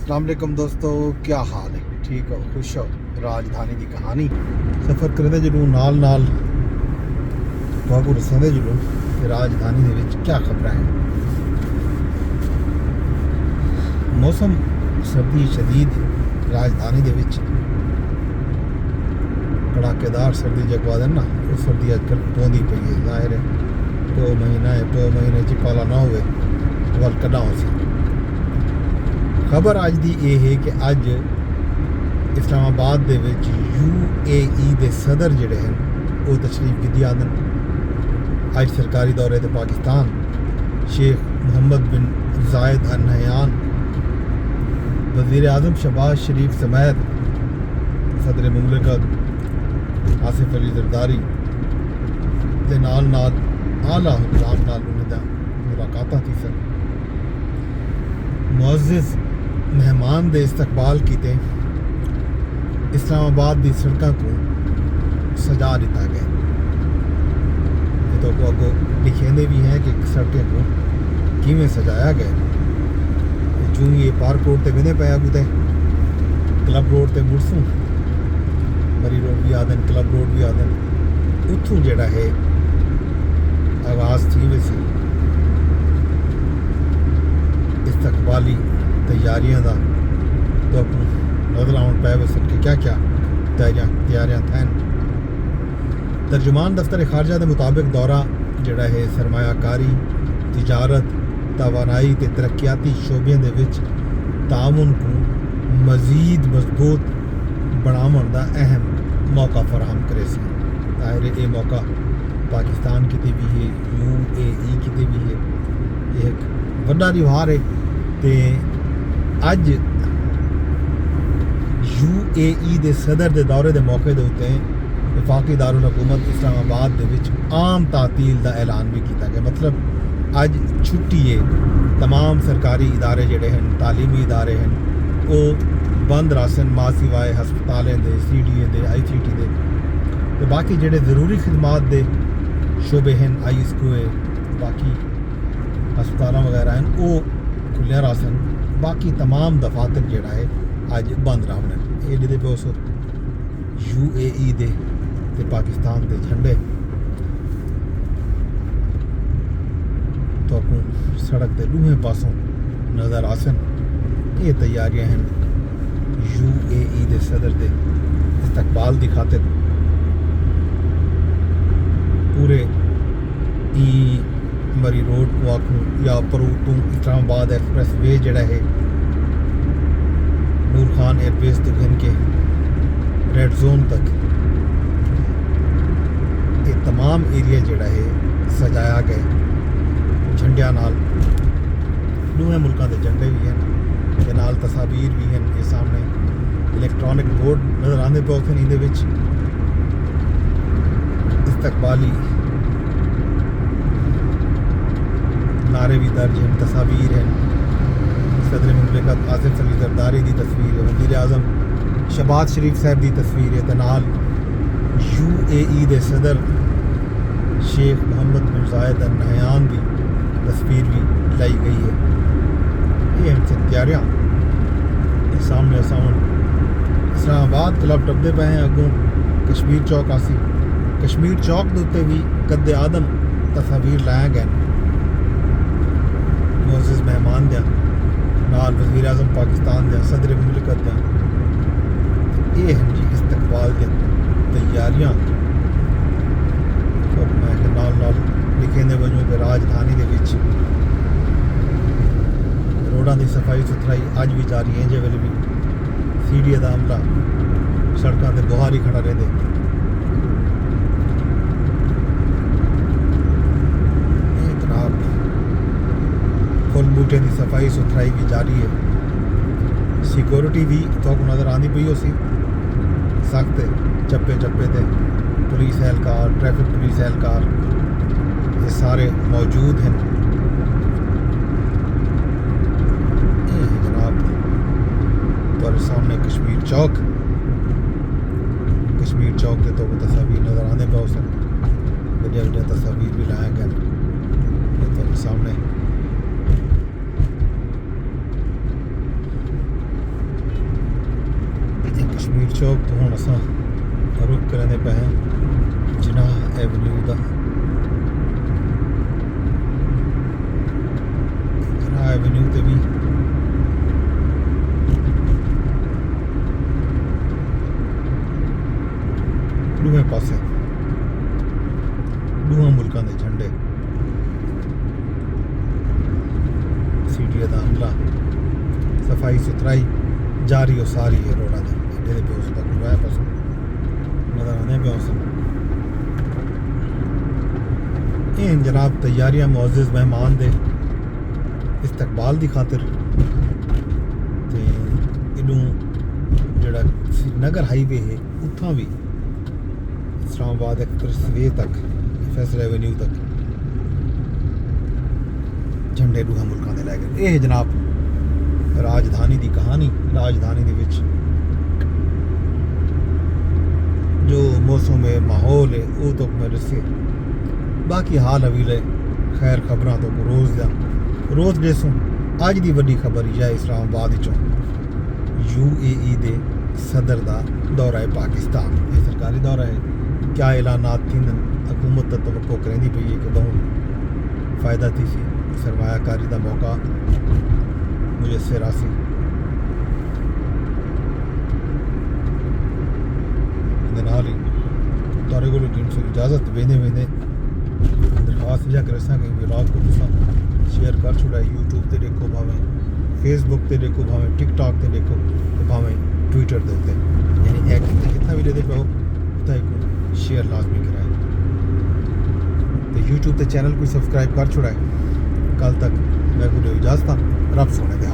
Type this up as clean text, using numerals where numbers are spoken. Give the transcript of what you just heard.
السلام علیکم دوستو، کیا حال ہے؟ ٹھیک ہو؟ خوش ہو؟ راجدھانی کی کہانی سفر کرتے جلوں نال کو رساندے جلوں کہ راجدھانی دے وچ کیا خبر ہیں۔ موسم سردی شدید راجدھانی دے وچ کڑاکے دار سردی جگوا دن نا، وہ سردی اج کل پوندی پئی ہے۔ ظاہر ہے دو مہینے چ پالا نہ ہوئے ول کڈا ہو سی۔ خبر اج دی یہ ہے کہ اج اسلام آباد دے وچ UAE دے صدر جڑے ہیں وہ تشریف کی آدن۔ اج سرکاری دورے تے پاکستان شیخ محمد بن زائد ال نہیان، وزیر اعظم شہباز شریف سمیت صدر مملکت آصف علی زرداری دے نال اعلیٰ حکام نال انہاں دا ملاقاتاں تھی سن۔ معزز مہمان دے استقبال کیتے اسلام آباد دی سڑکاں کو سجا دیتا گیا۔ یہ تو اگوں لکھیندے بھی ہیں کہ سڑکیں کو کیویں سجایا گیا۔ چوں یہ پارک روڈ تے ویندے پے اگوں تے کلب روڈ تے مرسوں مری روڈ بھی آدن، کلب روڈ بھی آدن، اتھوں جڑا ہے آغاز تھی ویسی استقبالی تیاریاں دا تو اپنوں نظر آن پہ وسن کہ کیا کیا تیاریاں تھین۔ ترجمان دفتر خارجہ دے مطابق دورہ جڑا ہے سرمایہ کاری، تجارت، توانائی تے ترقیاتی شعبے دے وچ تعاون کو مزید مضبوط بناون دا اہم موقع فراہم کرے سی۔ ظاہر ہے یہ موقع پاکستان کتے بھی ہے، UAE کتے بھی ہے، یہ ایک وڈا تیوہار ہے۔ تے اج UAE دے صدر دے دورے دے موقع دے ہوتے ہیں وفاقی دارالحکومت اسلام آباد دے وچ عام تعطیل دا اعلان بھی کیتا گیا۔ مطلب اج چھٹی ہے، تمام سرکاری ادارے جڑے ہیں، تعلیمی ادارے ہیں، وہ بند راسن ماں سوائے ہسپتالیں دے، CDA دے، ICT دے تے باقی جڑے ضروری خدمات دے شعبے ہیں، ISQ ہے، باقی ہسپتالاں وغیرہ ہیں، وہ کھلیا راسن۔ باقی تمام دفاتر جڑا ہے اج بند رہن۔ یہ دے پہ اس UAE دے تے پاکستان دے جھنڈے تو اپوں سڑک دے دوہیں پاسوں نظر آسن۔ یہ تیاریاں ہیں UAE دے صدر دے استقبال دی خاطر۔ پورے مری روڈ کو آکھوں یا پروتوں اسلام آباد ایکسپریس وے جڑا ہے نور خان ایئر بیس تو گھن کے ریڈ زون تک، یہ تمام ایریا جڑا ہے سجایا گیا جھنڈیاں نال۔ دوہیں ملکاں دے جھنڈے بھی ہیں تے نال تصاویر بھی ہیں۔ یہ سامنے الیکٹرانک بورڈ نظر آندے پے اتھے ان دے وچ استقبالی نعرے بھی درج ہیں، تصاویر ہیں۔ صدر مملکت آصف علی زرداری دی تصویر ہے، وزیر اعظم شہباز شریف صاحب دی تصویر ہے، تے نال UAE دے صدر شیخ محمد بن زائد ال نہیان دی تصویر بھی لائی گئی ہے۔ یہ ہم سے تیاریاں سامنے اسلام آباد کلب ٹپدے پے ہیں اگوں کشمیر چوک آسی۔ کشمیر چوک دے اتنے بھی قد آدم تصاویر لایا گئے معزز مہمان دیا نال وزیر اعظم پاکستان دیا، صدر مملکت دیا۔ یہ ہیں جی استقبال دیا تیاریاں۔ تو میں کہ نال لکھیں دے وجوں کہ راجدھانی دے وچ روڈاں دی صفائی ستھرائی اج بھی جاری ہے، جے ویلے بھی CDA دا عملہ سڑکاں تے باہر ہی کھڑا رہندے۔ پھل بوٹے دی صفائی ستھرائی بھی جاری ہے۔ سیکورٹی بھی تو نظر آندی پئی ہو سی سخت چپے تے پولیس اہلکار، ٹریفک پولیس اہلکار یہ سارے موجود ہیں۔ یہ جناب تمہارے سامنے کشمیر چوک کے تو تصاویر نظر آنے پہ سن، وڈیا تصاویر بھی لایا گیا۔ یہ تمہارے سامنے چوک تو ہوں اساں رخ کرنے پہ ہیں جناح ایونیو دا جناح ایونیو تے بھی دوویں پاسے دوواں ملکاں دے جھنڈے سیٹی دا عملہ صفائی ستھرائی جاری و ساری ہے روڈاں دے ایڈے دے پیو تک لوائے پاس نظر آنے پیو سن این جناب تیاریاں معزز مہمان دے استقبال دی خاطر تے ایڈوں جڑا نگر ہائی وے ہے اتھاں بھی اسلام آباد ایکسپریس وے تک فیصل ایونیو تک جھنڈے دوہاں ملکاں دے لے گئے یہ جناب راجدھانی دی کہانی راجدھانی دے وچ جو موسم ہے ماحول ہے وہ تو میرے سے باقی حال حویلے خیر خبراں تو روز دیسوں اج دی وڈی خبر یہ اسلام آباد وچوں UAE دے صدر دا دورہ پاکستان یہ سرکاری دورہ ہے کیا اعلانات تھیں حکومت تا توقع کریں پئی ہے کہ بہت فائدہ تھی سی سرمایہ کاری دا موقع میسر آسی نال ہی تارے کو ٹیم سے اجازت ویندے درخواست یہ کرے ساں کہ ولاگ کو تساں شیئر کر چھوڑا یوٹیوب تے دیکھو بھاویں فیس بک تے دیکھو بھاویں ٹک ٹاک تے دیکھو تے بھاویں ٹویٹر دے تے یعنی ایک کتنا ویڈیو دے پاؤ تے کو شیئر لازمی کرائے تے یوٹیوب تے چینل کو سبسکرائب کر چھوڑا ہے کل تک میں کو اجازت رب سونے دے